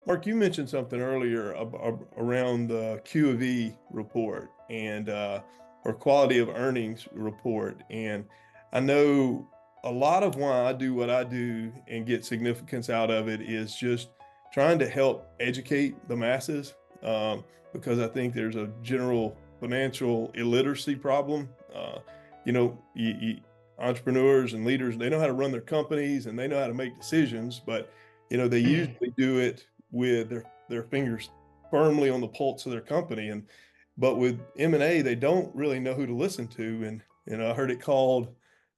Mark, you mentioned something earlier around the Q of E report and or quality of earnings report. And I know a lot of why I do what I do and get significance out of it is just trying to help educate the masses, because I think there's a general financial illiteracy problem. You know, entrepreneurs and leaders, they know how to run their companies and they know how to make decisions, but they usually do it with their fingers firmly on the pulse of their company. And but with M&A, they don't really know who to listen to. And I heard it called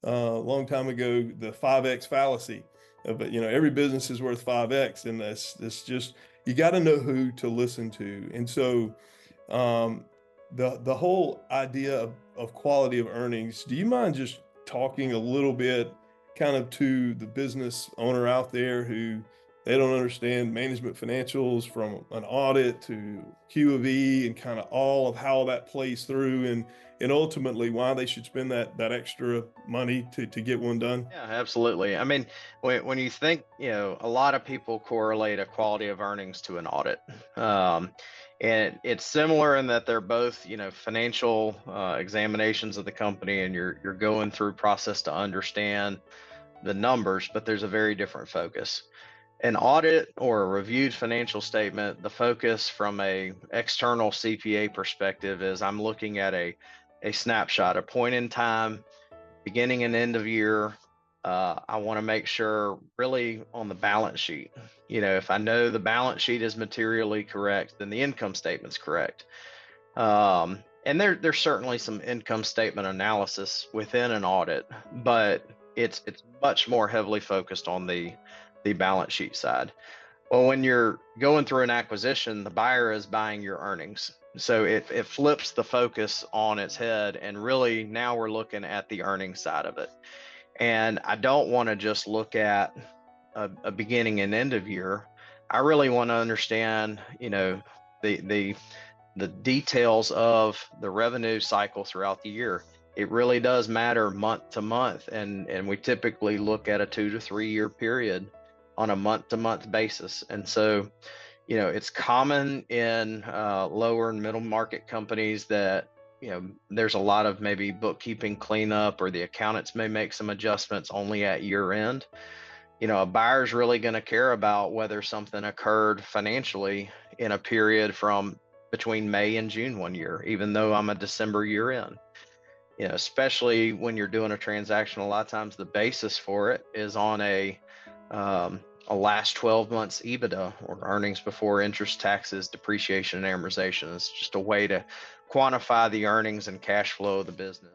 a long time ago the 5X fallacy. But every business is worth 5X, and that's just you got to know who to listen to. And so um, the whole idea of quality of earnings. Do you mind just talking a little bit, kind of to the business owner out there who they don't understand management financials from an audit to Q of E and kind of all of how that plays through and ultimately why they should spend that extra money to get one done? Yeah, absolutely. I mean, when you think, a lot of people correlate a quality of earnings to an audit. Um, and it's similar in that they're both, financial examinations of the company, and you're going through process to understand the numbers, but there's a very different focus. An audit or a reviewed financial statement, the focus from a external CPA perspective is I'm looking at a snapshot, a point in time, beginning and end of year. I want to make sure really on the balance sheet. If I know the balance sheet is materially correct, then the income statement's correct. And there's certainly some income statement analysis within an audit, but it's much more heavily focused on the balance sheet side. Well, when you're going through an acquisition, the buyer is buying your earnings. So it flips the focus on its head. And really, now we're looking at the earnings side of it. And I don't want to just look at a beginning and end of year. I really want to understand, the, the, the details of the revenue cycle throughout the year. It really does matter month to month. And we typically look at a 2 to 3 year period on a month to month basis. And so, it's common in lower and middle market companies that, there's a lot of maybe bookkeeping cleanup, or the accountants may make some adjustments only at year end. A buyer's really going to care about whether something occurred financially in a period from between May and June one year, even though I'm a December year end. Especially when you're doing a transaction, a lot of times the basis for it is on a last 12 months EBITDA, or earnings before interest, taxes, depreciation, and amortization. It's just a way to quantify the earnings and cash flow of the business.